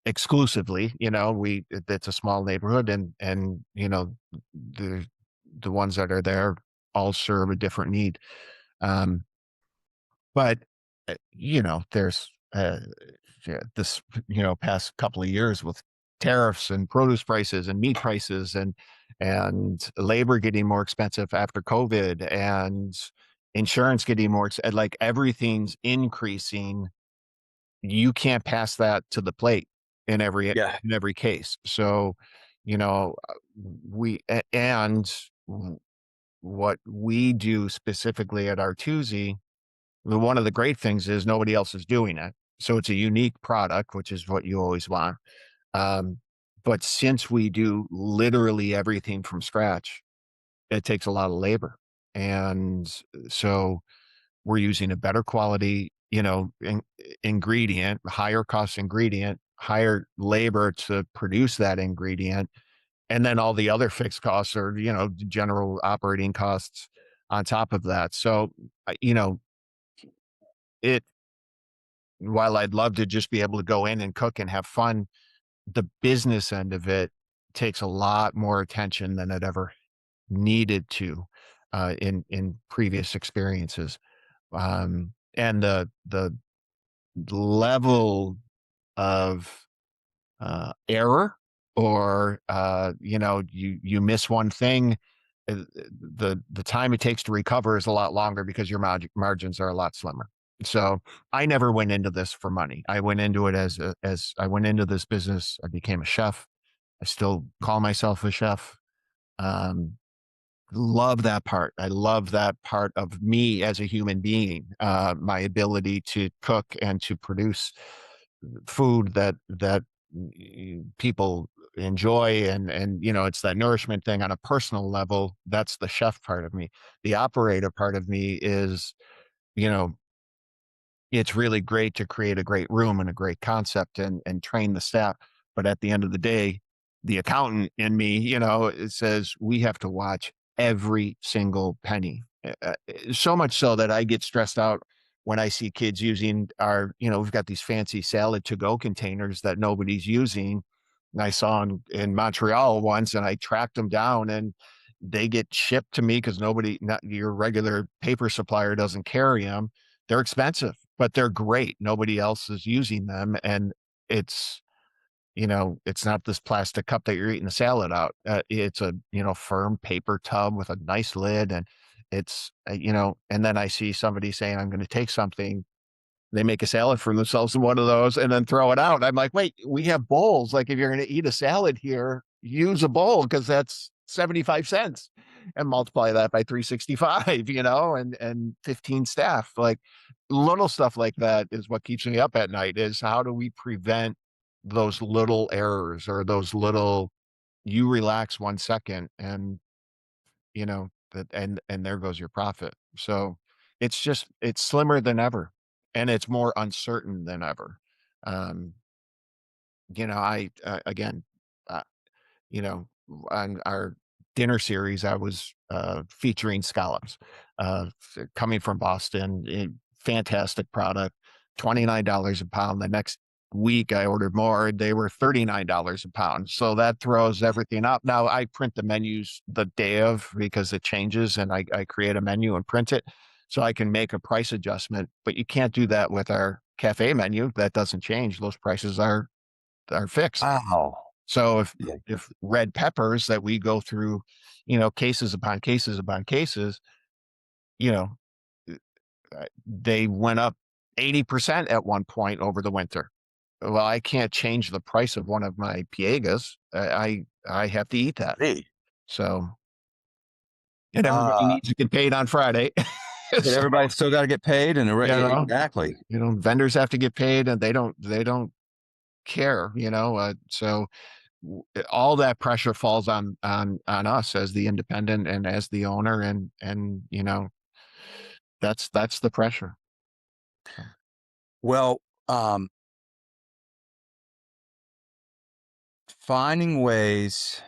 exclusively. It's a small neighborhood, and the ones that are there all serve a different need. Um, but there's yeah, this past couple of years with tariffs and produce prices and meat prices and labor getting more expensive after COVID and insurance getting more like everything's increasing. You can't pass that to the plate in every Yeah. in every case. So, you know, we and what we do specifically at Artusi, one of the great things is nobody else is doing it. So it's a unique product, which is what you always want. Um, but since we do literally everything from scratch, it takes a lot of labor. And so we're using a better quality, ingredient, higher cost ingredient, higher labor to produce that ingredient. And then all the other fixed costs are, general operating costs on top of that. So, it, while I'd love to just be able to go in and cook and have fun, the business end of it takes a lot more attention than it ever needed to in previous experiences. And the level of error or you miss one thing, the time it takes to recover is a lot longer because your margins are a lot slimmer. So I never went into this for money. I went into it as I went into this business. I became a chef. I still call myself a chef. Um, love that part. I love that part of me as a human being. My ability to cook and to produce food that people enjoy and it's that nourishment thing on a personal level. That's the chef part of me. The operator part of me is, you know it's really great to create a great room and a great concept and train the staff. But at the end of the day, the accountant in me, it says we have to watch every single penny. So much so that I get stressed out when I see kids using we've got these fancy salad to go containers that nobody's using. And I saw in Montreal once and I tracked them down and they get shipped to me because not your regular paper supplier doesn't carry them. They're expensive, but they're great. Nobody else is using them. And it's, it's not this plastic cup that you're eating the salad out. It's a, firm paper tub with a nice lid. And it's, and then I see somebody saying, I'm going to take something. They make a salad for themselves in one of those and then throw it out. I'm like, wait, we have bowls. Like if you're going to eat a salad here, use a bowl because that's 75 cents and multiply that by 365, and 15 staff. Like little stuff like that is what keeps me up at night is how do we prevent those little errors or those little, you relax 1 second and, that, and there goes your profit. So it's slimmer than ever and it's more uncertain than ever. Um, I again, uh, you know, on our dinner series, I was featuring scallops coming from Boston. Fantastic product, $29 a pound. The next week, I ordered more. They were $39 a pound. So that throws everything up. Now, I print the menus the day of because it changes and I create a menu and print it so I can make a price adjustment. But you can't do that with our cafe menu. That doesn't change. Those prices are fixed. Wow. So if Yeah. if red peppers that we go through, cases upon cases upon cases, you know, they went up 80% at one point over the winter. Well, I can't change the price of one of my piegas. I have to eat that. Hey. So, and everybody Uh, needs to get paid on Friday. and So, everybody still got to get paid, and you know, exactly. vendors have to get paid and they don't care, so all that pressure falls on us as the independent and as the owner and that's the pressure. So Well, finding ways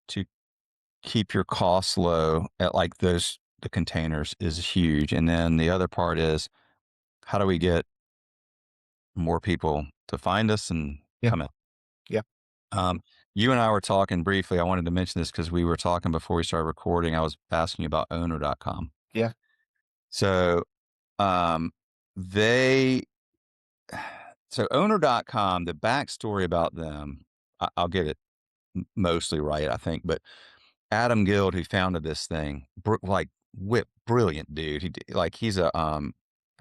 to keep your costs low at like the containers is huge. And then the other part is how do we get more people to find us and yeah, come in? yeah, Um, you and I were talking briefly. I wanted to mention this because we were talking before we started recording. I was asking you about owner.com. yeah, So, um, they, so owner.com, the backstory about them, I'll get it mostly right, I think, but Adam Guild, who founded this thing, brilliant dude. Like he's I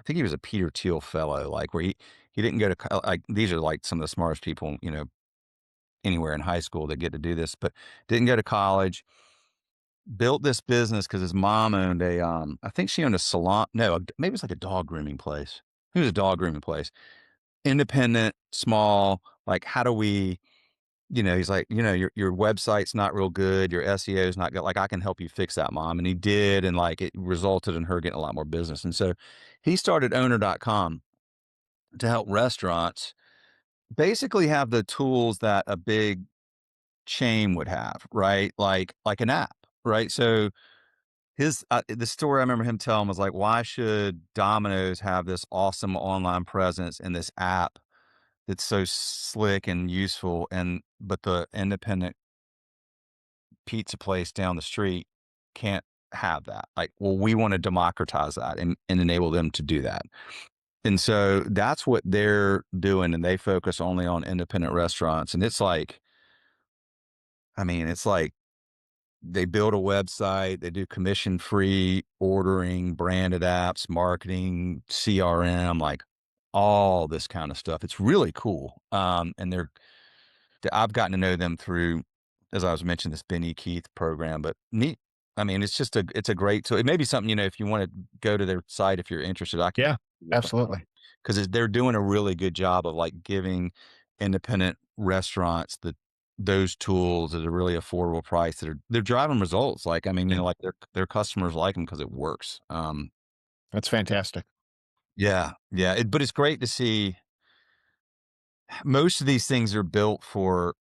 think he was a Peter Thiel fellow, like where he didn't go to like these are like some of the smartest people anywhere in high school that get to do this, but didn't go to college. Built this business because his mom owned I think she owned a salon. No, maybe it was like a dog grooming place. It was a dog grooming place, independent, small. Like how do we he's like, your website's not real good, your SEO is not good. Like, I can help you fix that, mom. And he did, and like it resulted in her getting a lot more business. And so he started owner.com to help restaurants basically have the tools that a big chain would have, right? Like an app, right? So his the story I remember him telling was like, why should Domino's have this awesome online presence and this app that's so slick and useful, and but the independent pizza place down the street can't have that. Like, well, we want to democratize that and enable them to do that. And so that's what they're doing. And they focus only on independent restaurants. And it's like they build a website, they do commission free ordering, branded apps, marketing, CRM, like all this kind of stuff. It's really cool. And I've gotten to know them through, as I was mentioning, this Benny Keith program, but neat. It's a great tool. It may be something, if you want to go to their site, if you're interested, I can, yeah, absolutely. because they're doing a really good job of like giving independent restaurants those tools at a really affordable price they're driving results. Like, Yeah, like their customers like them because it works. that's fantastic. Yeah, yeah. But it's great to see most of these things are built for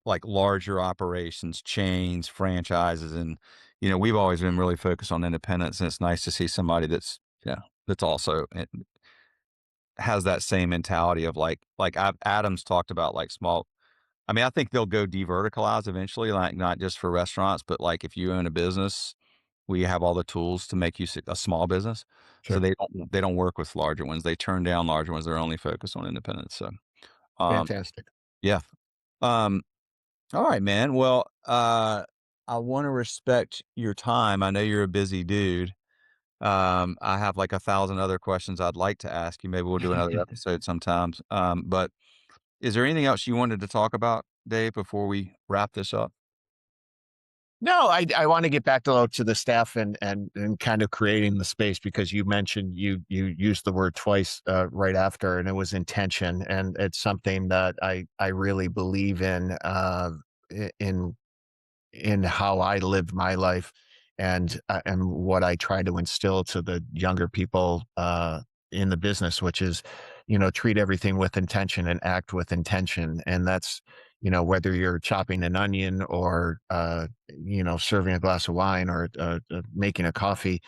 like larger operations, chains, franchises, and we've always been really focused on independence, and it's nice to see somebody that's also has that same mentality of Adam's talked about like small. I think they'll go deverticalize eventually, like not just for restaurants, but like if you own a business, we have all the tools to make you a small business. So Sure. they don't work with larger ones. They turn down larger ones. They're only focused on independence. So um, Fantastic. yeah. Um, All right, man. Well, I want to respect your time. I know you're a busy dude. I have like 1,000 other questions I'd like to ask you. Maybe we'll do another episode sometimes. But is there anything else you wanted to talk about, Dave, before we wrap this up? No, I want to get back to the staff and kind of creating the space because you mentioned you used the word twice right after, and it was intention, and it's something that I really believe in in how I live my life and what I try to instill to the younger people in the business, which is, treat everything with intention and act with intention. And that's, whether you're chopping an onion or, serving a glass of wine or making a coffee,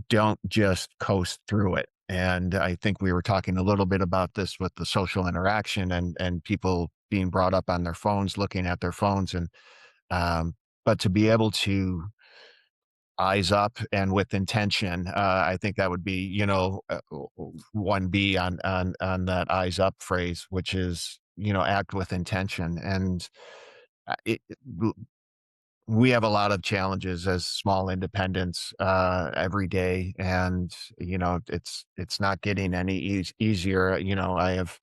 don't just coast through it. And I think we were talking a little bit about this with the social interaction and people being brought up on their phones, looking at their phones um, but to be able to eyes up and with intention, I think that would be, 1B on that eyes up phrase, which is, act with intention. And uh, it, w- we have a lot of challenges as small independents every day, and it's not getting any easier. I have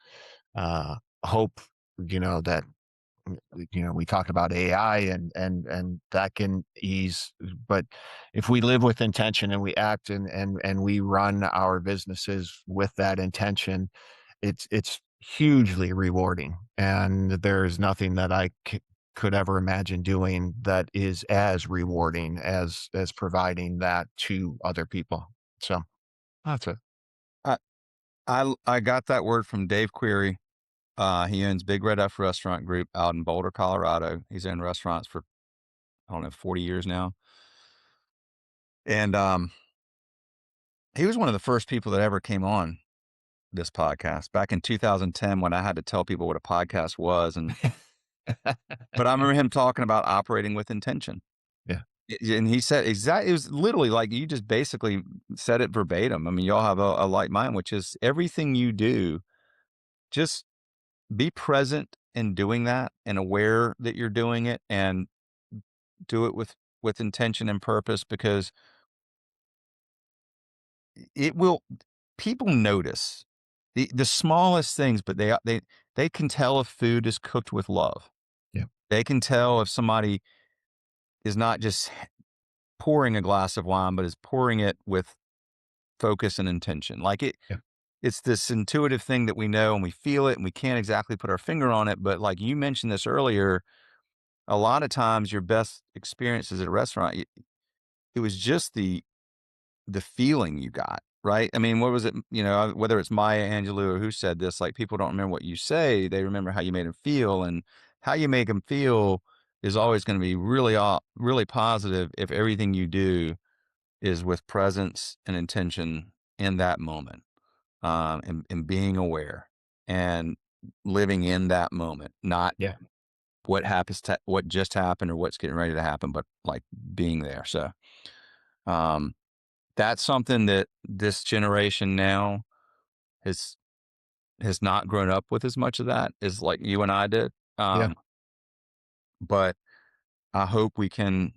uh, hope, that we talked about AI and that can ease, but if we live with intention and we act and we run our businesses with that intention, it's hugely rewarding. And there's nothing that could ever imagine doing that is as rewarding as providing that to other people. So that's it. I I got that word from Dave Query. He owns Big Red F Restaurant Group out in Boulder, Colorado. He's in restaurants for, I don't know, 40 years now. And he was one of the first people that ever came on this podcast back in 2010 when I had to tell people what a podcast was. But I remember him talking about operating with intention. Yeah, And he said exactly, it was literally like you just basically said it verbatim. I mean, y'all have a like mind, which is everything you do, just be present in doing that and aware that you're doing it and do it with intention and purpose because it will people notice the smallest things, but they can tell if food is cooked with love. yeah, They can tell if somebody is not just pouring a glass of wine, but is pouring it with focus and intention. Like yeah, it's this intuitive thing that we know and we feel it and we can't exactly put our finger on it. But like you mentioned this earlier, a lot of times your best experiences at a restaurant, it was just the feeling you got, right? I mean, what was it? Whether it's Maya Angelou or who said this, like people don't remember what you say, they remember how you made them feel, and how you make them feel is always going to be really positive if everything you do is with presence and intention in that moment, and being aware and living in that moment, not yeah, what just happened or what's getting ready to happen, but like being there. So, um, that's something that this generation now has has not grown up with as much of that as like you and I did. yeah, But I hope we can,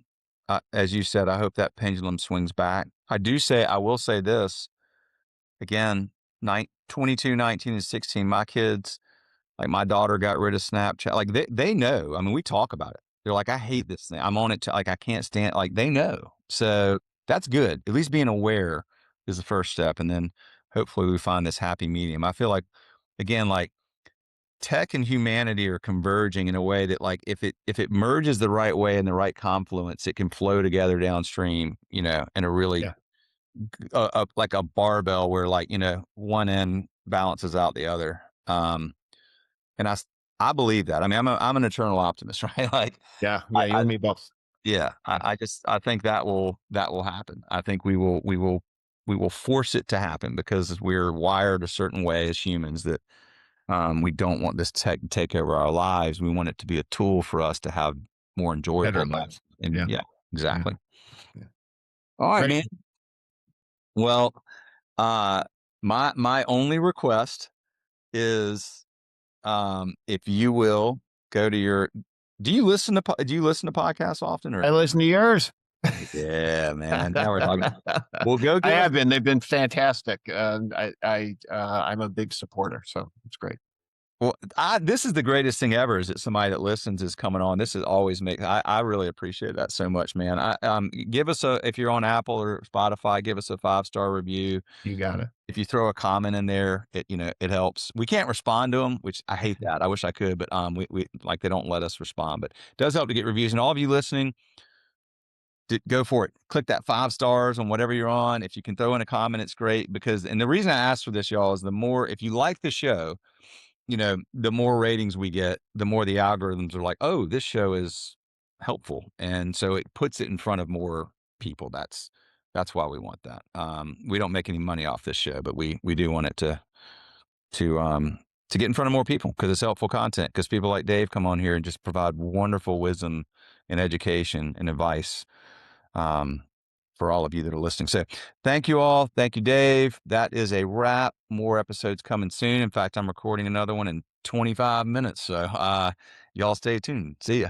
as you said, I hope that pendulum swings back. I will say this again, 22, 19, and 16, my kids, like my daughter got rid of Snapchat. Like they know. I mean, we talk about it. They're like, I hate this thing. I'm on it. Like I can't stand. Like they know. So that's good. At least being aware is the first step, and then hopefully we find this happy medium. I feel like, again, like tech and humanity are converging in a way that, like, if it merges the right way in the right confluence, it can flow together downstream. In a really yeah, like a barbell where, like, one end balances out the other. And I believe that. I mean, I'm an eternal optimist, right? Like, yeah, I, yeah. You I and me both. yeah, Yeah, I think that will happen. I think we will force it to happen because we're wired a certain way as humans that we don't want this tech to take over our lives. We want it to be a tool for us to have more better enjoyable lives. lives. And Yeah, yeah, yeah, exactly. yeah. All right, Great. man. Well, uh, my only request is, if you will go to your Do you listen to podcasts often or? I listen to yours. Yeah, man. Now we're talking. I Well, go give us. have been. They've been fantastic. I'm a big supporter, so it's great. Well, this is the greatest thing ever. Is that somebody that listens is coming on? This is always make. I really appreciate that so much, man. Give us a if you're on Apple or Spotify, give us a 5-star review. You got it. If you throw a comment in there, it helps. We can't respond to them, which I hate that. I wish I could, but we like they don't let us respond. But it does help to get reviews. And all of you listening, go for it. Click that 5 stars on whatever you're on. If you can throw in a comment, it's great because. And the reason I asked for this, y'all, is the more if you like the show, the more ratings we get, the more the algorithms are like, oh, this show is helpful, and so it puts it in front of more people. That's why we want that. We don't make any money off this show, but we do want it to get in front of more people because it's helpful content. Because people like Dave come on here and just provide wonderful wisdom and education and advice for all of you that are listening. So thank you all. Thank you, Dave. That is a wrap. More episodes coming soon. In fact, I'm recording another one in 25 minutes. So y'all stay tuned. See ya.